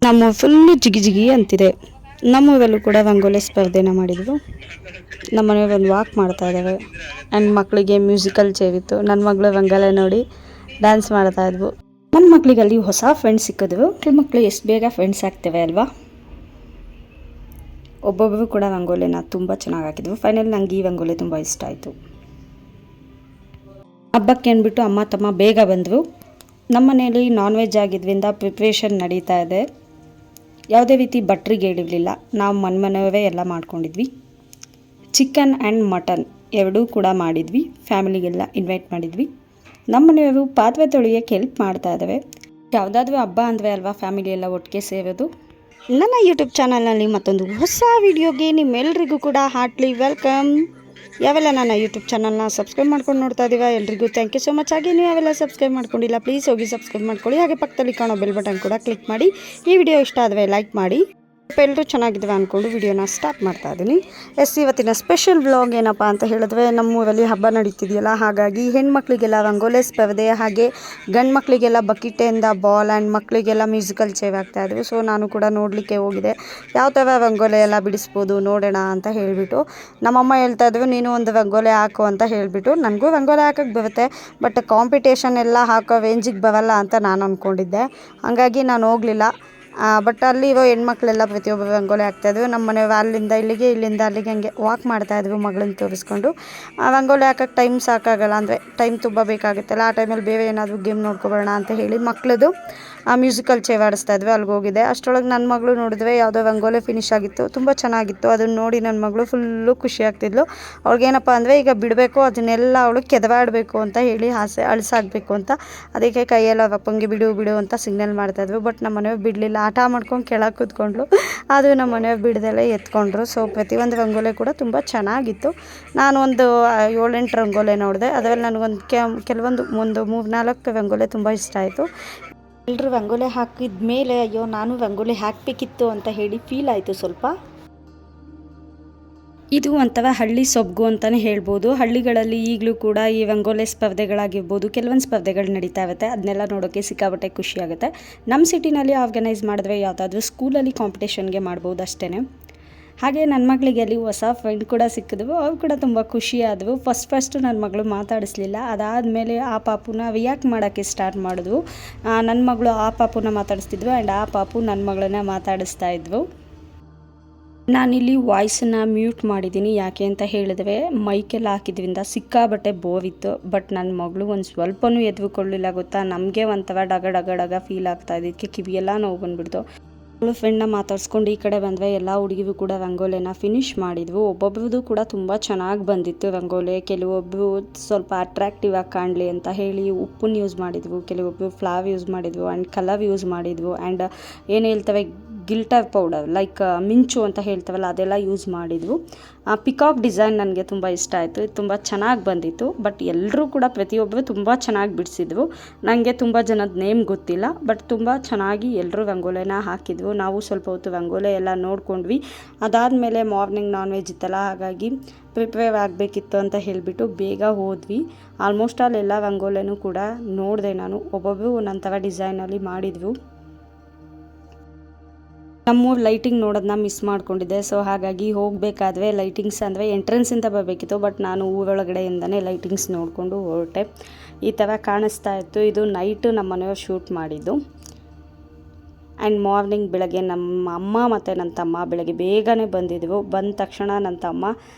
ನಮ್ಮ ಫುಲ್ಲು ಜಿಗಿ ಜಿಗಿ ಅಂತಿದೆ. ನಮ್ಮೂರಲ್ಲೂ ಕೂಡ ರಂಗೋಲಿ ಸ್ಪರ್ಧೆನ ಮಾಡಿದ್ವು. ನಮ್ಮ ಮನೆಯವ್ರು ಒಂದು ವಾಕ್ ಮಾಡ್ತಾ ಇದ್ದಾವೆ. ಆ್ಯಂಡ್ ಮಕ್ಕಳಿಗೆ ಮ್ಯೂಸಿಕಲ್ ಚೇರ್ ಇತ್ತು. ನನ್ನ ಮಗಳು ರಂಗೋಲಿ ನೋಡಿ ಡ್ಯಾನ್ಸ್ ಮಾಡ್ತಾ ಇದ್ವು. ನನ್ನ ಮಕ್ಕಳಿಗೆ ಅಲ್ಲಿ ಹೊಸ ಫ್ರೆಂಡ್ಸ್ ಸಿಕ್ಕಿದ್ವು. ಮಕ್ಕಳು ಎಷ್ಟು ಬೇಗ ಫ್ರೆಂಡ್ಸ್ ಆಗ್ತವೆ ಅಲ್ವಾ. ಒಬ್ಬೊಬ್ಬರು ಕೂಡ ರಂಗೋಲಿನ ತುಂಬ ಚೆನ್ನಾಗಿ ಹಾಕಿದ್ವು. ಫೈನಲ್ ನಂಗೆ ಈ ರಂಗೋಲಿ ತುಂಬ ಇಷ್ಟ ಆಯಿತು. ಹಬ್ಬಕ್ಕೆ ಅಂದ್ಬಿಟ್ಟು ಅಮ್ಮ ತಮ್ಮ ಬೇಗ ಬಂದರು. ನಮ್ಮ ಮನೆಯಲ್ಲಿ ನಾನ್ ವೆಜ್ ಆಗಿದ್ದರಿಂದ ಪ್ರಿಪ್ರೇಷನ್ ನಡೀತಾ ಇದೆ. ಯಾವುದೇ ರೀತಿ ಭಟ್ರಿಗೆ ಹೇಳಿರಲಿಲ್ಲ. ನಾವು ಮನೆಯವರೇ ಎಲ್ಲ ಮಾಡ್ಕೊಂಡಿದ್ವಿ. ಚಿಕನ್ ಆ್ಯಂಡ್ ಮಟನ್ ಎರಡೂ ಕೂಡ ಮಾಡಿದ್ವಿ. ಫ್ಯಾಮಿಲಿಗೆಲ್ಲ ಇನ್ವೈಟ್ ಮಾಡಿದ್ವಿ. ನಮ್ಮ ಮನೆಯವರು ಪಾತ್ರೆ ತೊಳೆಯೋಕ್ಕೆ ಹೆಲ್ಪ್ ಮಾಡ್ತಾ ಇದ್ದಾವೆ. ಯಾವುದಾದ್ರೂ ಹಬ್ಬ ಅಂದರೆ ಅಲ್ವಾ ಫ್ಯಾಮಿಲಿ ಎಲ್ಲ ಒಟ್ಟಿಗೆ ಸೇರೋದು. ನನ್ನ ಯೂಟ್ಯೂಬ್ ಚಾನಲ್ನಲ್ಲಿ ಮತ್ತೊಂದು ಹೊಸ ವಿಡಿಯೋಗೆ ನಿಮ್ಮೆಲ್ಲರಿಗೂ ಕೂಡ ಹಾರ್ಟ್ಲಿ ವೆಲ್ಕಮ್. ಯಾವೆಲ್ಲ ನನ್ನ ಯೂಟ್ಯೂಬ್ ಚಾನಲ್ನ ಸಬ್ಸ್ಕ್ರೈಬ್ ಮಾಡ್ಕೊಂಡು ನೋಡ್ತಾ ಇದ್ದೀರಾ ಎಲ್ರಿಗೂ ಥ್ಯಾಂಕ್ ಯು ಸೊ ಮಚ್. ಹಾಗೆ ನೀವು ಯಾವೆಲ್ಲ ಸಬ್ಸ್ಕ್ರೈಬ್ ಮಾಡ್ಕೊಂಡಿಲ್ಲ ಪ್ಲೀಸ್ ಹೋಗಿ ಸಬ್ಸ್ಕ್ರೈಬ್ ಮಾಡ್ಕೊಳ್ಳಿ. ಹಾಗೆ ಪಕ್ಕದಲ್ಲಿ ಕಾಣೋ ಬೆಲ್ ಬಟನ್ ಕೂಡ ಕ್ಲಿಕ್ ಮಾಡಿ. ಈ ವಿಡಿಯೋ ಇಷ್ಟ ಆದರೆ ಲೈಕ್ ಮಾಡಿ. ಎಲ್ಲರೂ ಚೆನ್ನಾಗಿದ್ವಿ ಅಂದ್ಕೊಂಡು ವಿಡಿಯೋನ ಸ್ಟಾರ್ಟ್ ಮಾಡ್ತಾ ಇದ್ದೀನಿ. ಇವತ್ತಿನ ಸ್ಪೆಷಲ್ ವ್ಲಾಗ್ ಏನಪ್ಪ ಅಂತ ಹೇಳಿದ್ರೆ, ನಮ್ಮೂರಲ್ಲಿ ಹಬ್ಬ ನಡೀತಿದೆಯಲ್ಲ, ಹಾಗಾಗಿ ಹೆಣ್ಮಕ್ಳಿಗೆಲ್ಲ ರಂಗೋಲಿ ಸ್ಪರ್ಧೆ, ಹಾಗೆ ಗಂಡು ಮಕ್ಕಳಿಗೆಲ್ಲ ಬಕೀಟೆಯಿಂದ ಬಾಲ್ ಆ್ಯಂಡ್ ಮಕ್ಕಳಿಗೆಲ್ಲ ಮ್ಯೂಸಿಕಲ್ ಚೇರ್ ಆಗ್ತಾಯಿದ್ವು. ಸೊ ನಾನು ಕೂಡ ನೋಡಲಿಕ್ಕೆ ಹೋಗಿದೆ. ಯಾವ ಥರ ರಂಗೋಲಿ ಎಲ್ಲ ಬಿಡಿಸ್ಬೋದು ನೋಡೋಣ ಅಂತ ಹೇಳಿಬಿಟ್ಟು ನಮ್ಮಮ್ಮ ಹೇಳ್ತಾಯಿದ್ರು, ನೀನು ಒಂದು ರಂಗೋಲಿ ಹಾಕು ಅಂತ ಹೇಳಿಬಿಟ್ಟು. ನನಗೂ ರಂಗೋಲಿ ಹಾಕೋಕ್ಕೆ ಬರುತ್ತೆ, ಬಟ್ ಕಾಂಪಿಟೇಷನ್ ಎಲ್ಲ ಹಾಕೋ ರೇಂಜಿಗೆ ಬರಲ್ಲ ಅಂತ ನಾನು ಅಂದ್ಕೊಂಡಿದ್ದೆ. ಹಾಗಾಗಿ ನಾನು ಹೋಗಲಿಲ್ಲ. ಬಟ್ ಅಲ್ಲಿರೋ ಹೆಣ್ಮಕ್ಳೆಲ್ಲ ಪ್ರತಿಯೊಬ್ಬರು ರಂಗೋಲಿ ಹಾಕ್ತಾಯಿದ್ರು. ನಮ್ಮ ಮನೆಯವರು ಅಲ್ಲಿಂದ ಇಲ್ಲಿಗೆ, ಇಲ್ಲಿಂದ ಅಲ್ಲಿಗೆ ಹಂಗೆ ವಾಕ್ ಮಾಡ್ತಾಯಿದ್ರು ಮಗಳನ್ನ ತೋರಿಸ್ಕೊಂಡು. ರಂಗೋಲಿ ಹಾಕೋಕ್ಕೆ ಟೈಮ್ ಸಾಕಾಗಲ್ಲ, ಅಂದರೆ ಟೈಮ್ ತುಂಬ ಬೇಕಾಗುತ್ತಲ್ಲ. ಆ ಟೈಮಲ್ಲಿ ಬೇರೆ ಏನಾದರೂ ಗೇಮ್ ನೋಡ್ಕೊಬೋಣ ಅಂತ ಹೇಳಿ ಮಕ್ಕಳದು ಮ್ಯೂಸಿಕಲ್ ಚೇರ್ ಆಡಿಸ್ತಾಯಿದ್ವಿ. ಅಲ್ಲಿಗೆ ಹೋಗಿದೆ. ಅಷ್ಟರೊಳಗೆ ನನ್ನ ಮಗಳು ನೋಡಿದ್ರೆ ಯಾವುದೋ ರಂಗೋಲಿ ಫಿನಿಶ್ ಆಗಿತ್ತು, ತುಂಬ ಚೆನ್ನಾಗಿತ್ತು. ಅದನ್ನು ನೋಡಿ ನನ್ನ ಮಗಳು ಫುಲ್ಲು ಖುಷಿ ಆಗ್ತಿದ್ಲು. ಅವ್ಳಿಗೇನಪ್ಪ ಅಂದರೆ ಈಗ ಬಿಡಬೇಕು, ಅದನ್ನೆಲ್ಲ ಅವಳು ಕೆದವಾಡಬೇಕು ಅಂತ ಹೇಳಿ ಆಸೆ, ಅಳಿಸಾಗಬೇಕು ಅಂತ. ಅದಕ್ಕೆ ಕೈಯೆಲ್ಲ ಅಪ್ಪಂಗೆ ಬಿಡು ಬಿಡು ಅಂತ ಸಿಗ್ನಲ್ ಮಾಡ್ತಾಯಿದ್ವು. ಬಟ್ ನಮ್ಮ ಮನೆಯವ್ರು ಬಿಡಲಿಲ್ಲ, ಆಟ ಮಾಡ್ಕೊಂಡು ಕೆಳಗೆ ಕೂತ್ಕೊಂಡ್ಳು. ಅದು ನಮ್ಮ ಮನೆಯವ್ರು ಬಿಡದೆಲ್ಲ ಎತ್ಕೊಂಡ್ರು. ಸೊ ಪ್ರತಿಯೊಂದು ರಂಗೋಲಿ ಕೂಡ ತುಂಬ ಚೆನ್ನಾಗಿತ್ತು. ನಾನು ಒಂದು 7-8 ರಂಗೋಲಿ ನೋಡಿದೆ. ಅದರಲ್ಲಿ ನನಗೊಂದು ಕೆಲವೊಂದು 3-4 ರಂಗೋಲಿ ತುಂಬ ಇಷ್ಟ ಆಯಿತು. ಎಲ್ಲರೂ ರಂಗೋಲಿ ಹಾಕಿದ ಮೇಲೆ ಅಯ್ಯೋ ನಾನು ರಂಗೋಲಿ ಹಾಕಬೇಕಿತ್ತು ಅಂತ ಹೇಳಿ ಫೀಲ್ ಆಯಿತು ಸ್ವಲ್ಪ. ಇದು ಒಂಥರ ಹಳ್ಳಿ ಸೊಬಗು ಅಂತಲೇ ಹೇಳ್ಬೋದು. ಹಳ್ಳಿಗಳಲ್ಲಿ ಈಗಲೂ ಕೂಡ ಈ ರಂಗೋಲಿ ಸ್ಪರ್ಧೆಗಳಾಗಿರ್ಬೋದು, ಕೆಲವೊಂದು ಸ್ಪರ್ಧೆಗಳು ನಡೀತಾ ಇರುತ್ತೆ. ಅದನ್ನೆಲ್ಲ ನೋಡೋಕ್ಕೆ ಸಿಕ್ಕಾಪಟ್ಟೆ ಖುಷಿ ಆಗುತ್ತೆ. ನಮ್ಮ ಸಿಟಿನಲ್ಲಿ ಆರ್ಗನೈಸ್ ಮಾಡಿದ್ರೆ ಯಾವುದಾದ್ರೂ ಸ್ಕೂಲಲ್ಲಿ ಕಾಂಪಿಟೇಷನ್ಗೆ ಮಾಡ್ಬೋದು ಅಷ್ಟೇ. ಹಾಗೆ ನನ್ನ ಮಗಳಿಗೆ ಅಲ್ಲಿ ಹೊಸ ಫ್ರೆಂಡ್ ಕೂಡ ಸಿಕ್ಕಿದ್ವು. ಅವ್ರು ಕೂಡ ತುಂಬ ಖುಷಿಯಾದವು. ಫಸ್ಟು ನನ್ನ ಮಗಳು ಮಾತಾಡಿಸ್ಲಿಲ್ಲ. ಅದಾದಮೇಲೆ ಆ ಪಾಪುನ ರಿಯಾಕ್ಟ್ ಮಾಡೋಕ್ಕೆ ಸ್ಟಾರ್ಟ್ ಮಾಡಿದ್ವು. ನನ್ನ ಮಗಳು ಆ ಪಾಪುನ ಮಾತಾಡಿಸ್ತಿದ್ವು ಆ್ಯಂಡ್ ಆ ಪಾಪು ನನ್ನ ಮಗಳನ್ನ ಮಾತಾಡಿಸ್ತಾ ಇದ್ವು. ನಾನಿಲ್ಲಿ ವಾಯ್ಸನ್ನು ಮ್ಯೂಟ್ ಮಾಡಿದ್ದೀನಿ. ಯಾಕೆ ಅಂತ ಹೇಳಿದ್ರೆ ಮೈಕೆಲ್ಲ ಹಾಕಿದ್ರಿಂದ ಸಿಕ್ಕಾಬಟ್ಟೆ ಬೋವಿತ್ತು. ಬಟ್ ನನ್ನ ಮಗಳು ಒಂದು ಸ್ವಲ್ಪನೂ ಎದ್ದುಕೊಳ್ಳಿಲ್ಲ ಗೊತ್ತಾ. ನಮಗೆ ಒಂಥರ ಡಗ ಫೀಲ್ ಆಗ್ತಾ ಇದಕ್ಕೆ ಕಿವಿಯೆಲ್ಲ ನೋವು ಬಂದುಬಿಡ್ತು. ಅವಳು ಫ್ರೆಂಡ್ನ ಮಾತಾಡ್ಸ್ಕೊಂಡು ಈ ಕಡೆ ಬಂದರೆ ಎಲ್ಲ ಹುಡುಗಿರು ಕೂಡ ರಂಗೋಲಿನ ಫಿನಿಷ್ ಮಾಡಿದ್ವು. ಒಬ್ಬೊಬ್ರದ್ದು ಕೂಡ ತುಂಬ ಚೆನ್ನಾಗಿ ಬಂದಿತ್ತು ರಂಗೋಲಿ. ಕೆಲವೊಬ್ಬರು ಸ್ವಲ್ಪ ಅಟ್ರಾಕ್ಟಿವ್ ಆಗಿ ಕಾಣಲಿ ಅಂತ ಹೇಳಿ ಉಪ್ಪನ್ನು ಯೂಸ್ ಮಾಡಿದ್ವು, ಕೆಲವೊಬ್ಬರು ಫ್ಲವರ್ ಯೂಸ್ ಮಾಡಿದ್ವು ಆ್ಯಂಡ್ ಕಲರ್ ಯೂಸ್ ಮಾಡಿದ್ವು ಆ್ಯಂಡ್ ಏನು ಹೇಳ್ತವೆ ಗಿಲ್ಟರ್ ಪೌಡರ್ ಲೈಕ್ ಮಿಂಚು ಅಂತ ಹೇಳ್ತವಲ್ಲ ಅದೆಲ್ಲ ಯೂಸ್ ಮಾಡಿದ್ವು. ಪಿಕಾಕ್ ಡಿಸೈನ್ ನನಗೆ ತುಂಬ ಇಷ್ಟ ಆಯಿತು. ಇದು ತುಂಬ ಚೆನ್ನಾಗಿ ಬಂದಿತ್ತು. ಬಟ್ ಎಲ್ಲರೂ ಕೂಡ ಪ್ರತಿಯೊಬ್ಬರು ತುಂಬ ಚೆನ್ನಾಗಿ ಬಿಡಿಸಿದ್ವು. ನನಗೆ ತುಂಬ ಜನದ ನೇಮ್ ಗೊತ್ತಿಲ್ಲ, ಬಟ್ ತುಂಬ ಚೆನ್ನಾಗಿ ಎಲ್ಲರೂ ರಂಗೋಲಿನ ಹಾಕಿದ್ವು. ನಾವು ಸ್ವಲ್ಪ ಹೊತ್ತು ರಂಗೋಲಿ ಎಲ್ಲ ನೋಡ್ಕೊಂಡ್ವಿ. ಅದಾದಮೇಲೆ ಮಾರ್ನಿಂಗ್ ನಾನ್ ವೆಜ್ ಇತ್ತಲ್ಲ, ಹಾಗಾಗಿ ಪ್ರಿಪೇರ್ ಆಗಬೇಕಿತ್ತು ಅಂತ ಹೇಳಿಬಿಟ್ಟು ಬೇಗ ಹೋದ್ವಿ. ಆಲ್ಮೋಸ್ಟ್ ಅಲ್ಲೆಲ್ಲ ರಂಗೋಲಿನೂ ಕೂಡ ನೋಡಿದೆ ನಾನು. ಒಬ್ಬೊಬ್ಬರು ಒಂದೊಂದು ಥರ ಡಿಸೈನಲ್ಲಿ ಮಾಡಿದ್ವು. ನಮ್ಮೂರು ಲೈಟಿಂಗ್ ನೋಡೋದನ್ನ ಮಿಸ್ ಮಾಡ್ಕೊಂಡಿದ್ದೆ. ಸೊ ಹಾಗಾಗಿ ಹೋಗಬೇಕಾದ್ರೆ ಲೈಟಿಂಗ್ಸ್ ಅಂದರೆ ಎಂಟ್ರೆನ್ಸಿಂದ ಬರಬೇಕಿತ್ತು, ಬಟ್ ನಾನು ಊರೊಳಗಡೆಯಿಂದನೇ ಲೈಟಿಂಗ್ಸ್ ನೋಡಿಕೊಂಡು ಹೊರಟೆ. ಈ ಥರ ಕಾಣಿಸ್ತಾ ಇತ್ತು. ಇದು ನೈಟು ನಮ್ಮ ಮನೆಯವ್ರು ಶೂಟ್ ಮಾಡಿದ್ದು. ಆ್ಯಂಡ್ ಮಾರ್ನಿಂಗ್ ಬೆಳಗ್ಗೆ ನಮ್ಮ ಅಮ್ಮ ಮತ್ತು ನನ್ನ ತಮ್ಮ ಬೆಳಗ್ಗೆ ಬೇಗನೆ ಬಂದಿದ್ವು. ಬಂದ ತಕ್ಷಣ ನನ್ನ ತಮ್ಮ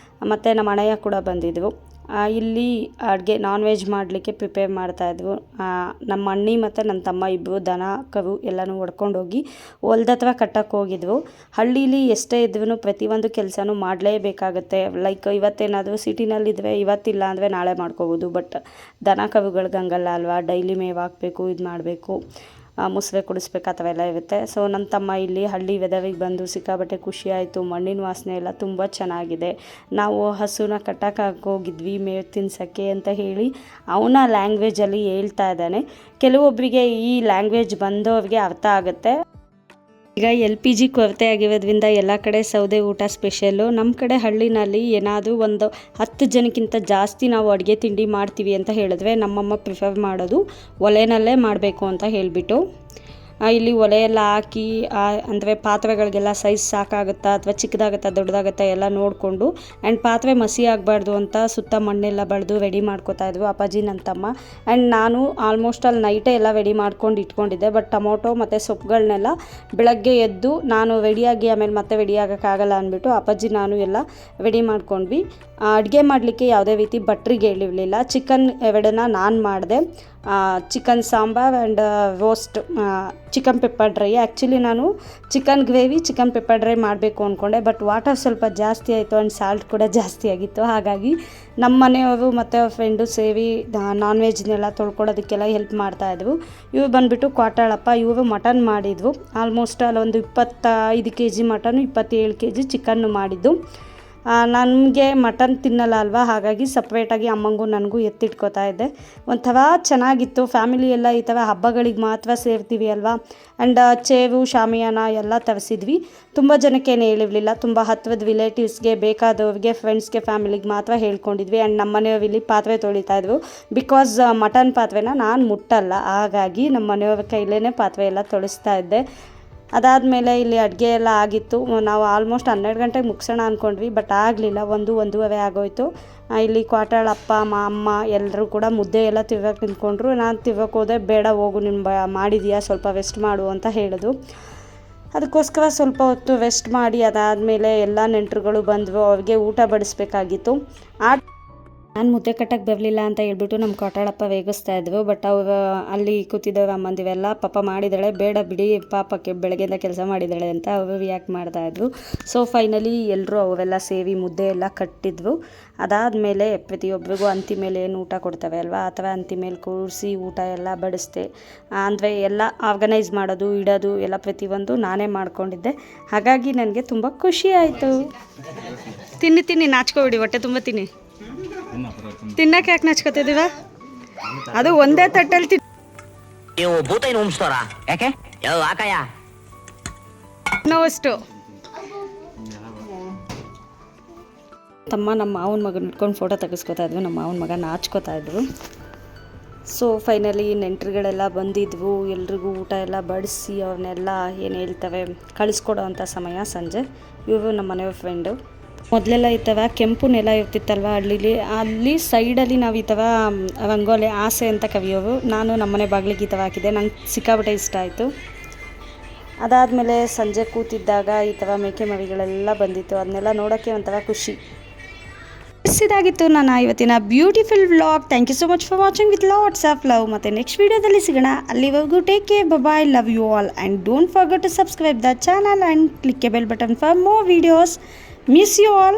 ಮತ್ತು ನಮ್ಮ ಅಣ್ಣಯ್ಯ ಕೂಡ ಬಂದಿದ್ವು. ಇಲ್ಲಿ ಅಡುಗೆ ನಾನ್ ವೆಜ್ ಮಾಡಲಿಕ್ಕೆ ಪ್ರಿಪೇರ್ ಮಾಡ್ತಾಯಿದ್ವು. ನಮ್ಮ ಅಣ್ಣಿ ಮತ್ತು ನನ್ನ ತಮ್ಮ ಇಬ್ಬರು ದನ ಕರು ಎಲ್ಲನೂ ಹೊಡ್ಕೊಂಡೋಗಿ ಹೊಲ್ದ ಹತ್ರ ಕಟ್ಟಕ್ಕೆ ಹೋಗಿದ್ವು. ಹಳ್ಳೀಲಿ ಎಷ್ಟೇ ಇದ್ರೂ ಪ್ರತಿಯೊಂದು ಕೆಲಸನೂ ಮಾಡಲೇಬೇಕಾಗುತ್ತೆ. ಲೈಕ್ ಇವತ್ತೇನಾದರೂ ಸಿಟಿನಲ್ಲಿದ್ದರೆ ಇವತ್ತಿಲ್ಲ ಅಂದರೆ ನಾಳೆ ಮಾಡ್ಕೋಬೋದು. ಬಟ್ ದನ ಕರುಗಳಿಗೆ ಹಂಗಲ್ಲ ಅಲ್ವಾ, ಡೈಲಿ ಮೇವು ಹಾಕಬೇಕು, ಇದು ಮಾಡಬೇಕು, ಮುಸ್ರೆ ಕುಡಿಸ್ಬೇಕು, ಆ ಥರ ಎಲ್ಲ ಇರುತ್ತೆ. ಸೊ ನನ್ನ ತಮ್ಮ ಇಲ್ಲಿ ಹಳ್ಳಿ ವೆದರಿಗೆ ಬಂದು ಸಿಕ್ಕಾಬಟ್ಟೆ ಖುಷಿ ಆಯಿತು. ಮಣ್ಣಿನ ವಾಸನೆ ಎಲ್ಲ ತುಂಬ ಚೆನ್ನಾಗಿದೆ. ನಾವು ಹಸುನ ಕಟ್ಟಕ್ಕೆ ಹೋಗಿದ್ವಿ ಮೇವು ತಿನ್ಸೋಕ್ಕೆ ಅಂತ ಹೇಳಿ ಅವನ ಲ್ಯಾಂಗ್ವೇಜಲ್ಲಿ ಹೇಳ್ತಾ ಇದ್ದಾನೆ. ಕೆಲವೊಬ್ಬರಿಗೆ ಈ ಲ್ಯಾಂಗ್ವೇಜ್ ಬಂದವ್ರಿಗೆ ಅರ್ಥ ಆಗುತ್ತೆ. ಈಗ LPG ಕೊರತೆ ಆಗಿರೋದ್ರಿಂದ ಎಲ್ಲ ಕಡೆ ಸೌದೆ ಊಟ ಸ್ಪೆಷಲ್ಲು. ನಮ್ಮ ಕಡೆ ಹಳ್ಳಿನಲ್ಲಿ ಏನಾದರೂ ಒಂದು 10 ಜನಕ್ಕಿಂತ ಜಾಸ್ತಿ ನಾವು ಅಡುಗೆ ತಿಂಡಿ ಮಾಡ್ತೀವಿ ಅಂತ ಹೇಳಿದ್ರೆ ನಮ್ಮಮ್ಮ ಪ್ರಿಫರ್ ಮಾಡೋದು ಒಲೆನಲ್ಲೇ ಮಾಡಬೇಕು ಅಂತ ಹೇಳಿಬಿಟ್ಟು. ಇಲ್ಲಿ ಒಲೆ ಎಲ್ಲ ಹಾಕಿ ಅಂದರೆ ಪಾತ್ರೆಗಳಿಗೆಲ್ಲ ಸೈಜ್ ಸಾಕಾಗುತ್ತಾ ಅಥವಾ ಚಿಕ್ಕದಾಗುತ್ತಾ ದೊಡ್ಡದಾಗುತ್ತಾ ಎಲ್ಲ ನೋಡಿಕೊಂಡು ಆ್ಯಂಡ್ ಪಾತ್ರೆ ಮಸಿ ಆಗಬಾರ್ದು ಅಂತ ಸುತ್ತ ಮಣ್ಣೆಲ್ಲ ಬಳಿದು ರೆಡಿ ಮಾಡ್ಕೋತಾ ಇದ್ವು ಅಪ್ಪಾಜಿ ನನ್ನ ತಮ್ಮ. ಆ್ಯಂಡ್ ನಾನು ಆಲ್ಮೋಸ್ಟ್ ಅಲ್ಲಿ ನೈಟೇ ಎಲ್ಲ ರೆಡಿ ಮಾಡ್ಕೊಂಡು ಇಟ್ಕೊಂಡಿದ್ದೆ. ಬಟ್ ಟೊಮೊಟೊ ಮತ್ತು ಸೊಪ್ಪುಗಳನ್ನೆಲ್ಲ ಬೆಳಗ್ಗೆ ಎದ್ದು ನಾನು ರೆಡಿಯಾಗಿ ಆಮೇಲೆ ಮತ್ತೆ ರೆಡಿ ಆಗೋಕ್ಕಾಗಲ್ಲ ಅಂದ್ಬಿಟ್ಟು ಅಪ್ಪಾಜಿ ನಾನು ಎಲ್ಲ ರೆಡಿ ಮಾಡ್ಕೊಂಡ್ವಿ. ಅಡುಗೆ ಮಾಡಲಿಕ್ಕೆ ಯಾವುದೇ ರೀತಿ ಭಟ್ರಿಗೆ ಹೇಳಿರಲಿಲ್ಲ. ಚಿಕನ್ ಎರಡನ್ನ ನಾನು ಮಾಡಿದೆ, chicken sambar and roast chicken pepper dry. Actually ನಾನು chicken gravy chicken pepper dry ಮಾಡಬೇಕು ಅಂದ್ಕೊಂಡೆ, ಬಟ್ ವಾಟರ್ ಸ್ವಲ್ಪ ಜಾಸ್ತಿ ಆಯಿತು ಆ್ಯಂಡ್ ಸಾಲ್ಟ್ ಕೂಡ ಜಾಸ್ತಿ ಆಗಿತ್ತು. ಹಾಗಾಗಿ ನಮ್ಮ ಮನೆಯವರು ಮತ್ತು ಅವ್ರ ಫ್ರೆಂಡು ಸೇರಿ ನಾನ್ ವೆಜ್ನೆಲ್ಲ ತೊಳ್ಕೊಳೋದಕ್ಕೆಲ್ಲ ಹೆಲ್ಪ್ ಮಾಡ್ತಾಯಿದ್ರು. ಇವ್ರು ಬಂದುಬಿಟ್ಟು ಕ್ವಾಟಾಳಪ್ಪ, ಇವರು ಮಟನ್ ಮಾಡಿದ್ರು. ಆಲ್ಮೋಸ್ಟ್ ಅಲ್ಲೊಂದು 25 kg ಮಟನು 27 kg ಚಿಕನ್ನು ಮಾಡಿದ್ದು. ನನಗೆ ಮಟನ್ ತಿನ್ನಲ್ಲ ಅಲ್ವಾ, ಹಾಗಾಗಿ ಸಪ್ರೇಟಾಗಿ ಅಮ್ಮಂಗೂ ನನಗೂ ಎತ್ತಿಟ್ಕೋತಾ ಇದ್ದೆ. ಒಂಥರ ಚೆನ್ನಾಗಿತ್ತು. ಫ್ಯಾಮಿಲಿ ಎಲ್ಲ ಈ ಥರ ಹಬ್ಬಗಳಿಗೆ ಮಾತ್ರ ಸೇರ್ತೀವಿ ಅಲ್ವಾ. ಆ್ಯಂಡ್ ಚೇರು ಶಾಮಿಯಾನ ಎಲ್ಲ ತರಿಸಿದ್ವಿ. ತುಂಬ ಜನಕ್ಕೇನು ಹೇಳಿರಲಿಲ್ಲ, ತುಂಬ ಹತ್ತಿರದ ರಿಲೇಟಿವ್ಸ್ಗೆ, ಬೇಕಾದವ್ರಿಗೆ, ಫ್ರೆಂಡ್ಸ್ಗೆ, ಫ್ಯಾಮಿಲಿಗೆ ಮಾತ್ರ ಹೇಳ್ಕೊಂಡಿದ್ವಿ. ಆ್ಯಂಡ್ ನಮ್ಮ ಮನೆಯವರಲ್ಲಿ ಪಾತ್ರೆ ತೊಳಿತಾಯಿದ್ರು. ಬಿಕಾಸ್ ಮಟನ್ ಪಾತ್ರೆನ ನಾನು ಮುಟ್ಟಲ್ಲ, ಹಾಗಾಗಿ ನಮ್ಮ ಮನೆಯವ್ರ ಕೈಲೇ ಪಾತ್ರೆ ಎಲ್ಲ ತೊಳಿಸ್ತಾ ಇದ್ದೆ. ಅದಾದಮೇಲೆ ಇಲ್ಲಿ ಅಡುಗೆ ಎಲ್ಲ ಆಗಿತ್ತು. ನಾವು ಆಲ್ಮೋಸ್ಟ್ 12 ಗಂಟೆಗೆ ಮುಗಿಸೋಣ ಅಂದ್ಕೊಂಡ್ವಿ, ಬಟ್ ಆಗಲಿಲ್ಲ, 1-1:30 ಆಗೋಯಿತು. ಇಲ್ಲಿ ಕ್ವಾಟಾಳ ಅಪ್ಪ ಅಮ್ಮ ಎಲ್ಲರೂ ಕೂಡ ಮುದ್ದೆ ಎಲ್ಲ ತಿರ್ಗಕ್ಕೆ ನಿಂತ್ಕೊಂಡ್ರು. ನಾನು ತಿರ್ಗಕ್ಕೆ ಹೋದೆ, ಬೇಡ ಹೋಗು ನಿಮ್ಮ ಮಾಡಿದೀಯಾ, ಸ್ವಲ್ಪ ರೆಸ್ಟ್ ಮಾಡು ಅಂತ ಹೇಳಿದ್ರು. ಅದಕ್ಕೋಸ್ಕರ ಸ್ವಲ್ಪ ಹೊತ್ತು ರೆಸ್ಟ್ ಮಾಡಿ ಅದಾದಮೇಲೆ ಎಲ್ಲ ನೆಂಟರುಗಳು ಬಂದರು, ಅವ್ರಿಗೆ ಊಟ ಬಡಿಸ್ಬೇಕಾಗಿತ್ತು. ನಾನು ಮುದ್ದೆ ಕಟ್ಟಕ್ಕೆ ಬರಲಿಲ್ಲ ಅಂತ ಹೇಳ್ಬಿಟ್ಟು ನಮ್ಮ ಕ್ವಾಟಾಳಪ್ಪ ವೇಗಿಸ್ತಾ ಇದ್ದರು. ಬಟ್ ಅವರು ಅಲ್ಲಿ ಕೂತಿದ್ದವ್ರು ಅಮ್ಮಂದಿವೆಲ್ಲ ಪಾಪ ಮಾಡಿದ್ದಾಳೆ, ಬೇಡ ಬಿಡಿ ಪಾಪಕ್ಕೆ ಬೆಳಗ್ಗೆಯಿಂದ ಕೆಲಸ ಮಾಡಿದ್ದಾಳೆ ಅಂತ ಅವರು ರಿಯಾಕ್ಟ್ ಮಾಡ್ತಾಯಿದ್ರು. ಸೊ ಫೈನಲಿ ಎಲ್ಲರೂ ಅವರೆಲ್ಲ ಸೇರಿ ಮುದ್ದೆ ಎಲ್ಲ ಕಟ್ಟಿದ್ರು. ಅದಾದಮೇಲೆ ಪ್ರತಿಯೊಬ್ಬರಿಗೂ ಅಂತಿ ಮೇಲೆ ಏನು ಊಟ ಕೊಡ್ತವೆ ಅಲ್ವಾ, ಆ ಥರ ಅಂತಿ ಮೇಲೆ ಕೂರಿಸಿ ಊಟ ಎಲ್ಲ ಬಡಿಸ್ದೆ. ಅಂದರೆ ಎಲ್ಲ ಆರ್ಗನೈಸ್ ಮಾಡೋದು ಇಡೋದು ಎಲ್ಲ ಪ್ರತಿಯೊಂದು ನಾನೇ ಮಾಡ್ಕೊಂಡಿದ್ದೆ. ಹಾಗಾಗಿ ನನಗೆ ತುಂಬ ಖುಷಿ ಆಯಿತು. ತಿನ್ನಿ ನಾಚ್ಕೊಬಿಡಿ, ಹೊಟ್ಟೆ ತುಂಬ ತಿನ್ನಕ್ಕೆ ಯಾಕೆ ನಾಚ್ಕೊತಿದ್ದೀವ? ಅದು ಒಂದೇ ತಟ್ಟಲ್ಲಿ ನೀವು ಭೂತ ಏನು ಉಮ್ಸ್ತಾರ ಯಾಕೆ ಆಕಾಯ ನೋವಷ್ಟು. ತಮ್ಮ ನಮ್ಮ ಮಾವನ ಮಗನ ಇಟ್ಕೊಂಡು ಫೋಟೋ ತೆಗೆಸ್ಕೊತಾ ಇದ್ವು. ನಮ್ಮ ಮಾವನ ಮಗ ನಾಚ್ಕೋತಾ ಇದ್ರು. ಸೊ ಫೈನಲಿ ನೆಂಟರುಗಳೆಲ್ಲ ಬಂದಿದ್ವು. ಎಲ್ರಿಗೂ ಊಟ ಎಲ್ಲ ಬಡಿಸಿ ಅವ್ರನ್ನೆಲ್ಲ ಏನು ಹೇಳ್ತವೆ ಕಳಿಸ್ಕೊಡೋ ಅಂಥ ಸಮಯ ಸಂಜೆ. ಇವರು ನಮ್ಮ ಮನೆಯವ್ರ ಫ್ರೆಂಡು. ಮೊದಲೆಲ್ಲ ಈ ಥರ ಕೆಂಪು ನೆಲ ಇರ್ತಿತ್ತಲ್ವ ಅಲ್ಲಿ ಸೈಡಲ್ಲಿ ನಾವು ಈ ಥರ ರಂಗೋಲಿ ಆಸೆ ಅಂತ ಕವಿಯೋರು. ನಾನು ನಮ್ಮನೆ ಬಾಗಿಲಿಗೆ ಈ ಥರ ಹಾಕಿದ್ದೆ, ನಂಗೆ ಸಿಕ್ಕಾಬಿಟ್ಟೆ ಇಷ್ಟ ಆಯಿತು. ಅದಾದಮೇಲೆ ಸಂಜೆ ಕೂತಿದ್ದಾಗ ಈ ಥರ ಮೇಕೆ ಮರಿಗಳೆಲ್ಲ ಬಂದಿತ್ತು, ಅದನ್ನೆಲ್ಲ ನೋಡೋಕ್ಕೆ ಒಂಥರ ಖುಷಿ. ಇದಾಗಿತ್ತು ನನ್ನ ಇವತ್ತಿನ beautiful vlog. Thank you so much for watching with lots of love. ಮತ್ತು ನೆಕ್ಸ್ಟ್ ವೀಡಿಯೋದಲ್ಲಿ ಸಿಗೋಣ. ಅಲ್ಲಿವರೆಗೂ take care, bye, love you all and don't forget to subscribe the channel and click a bell button for more videos. Miss you all.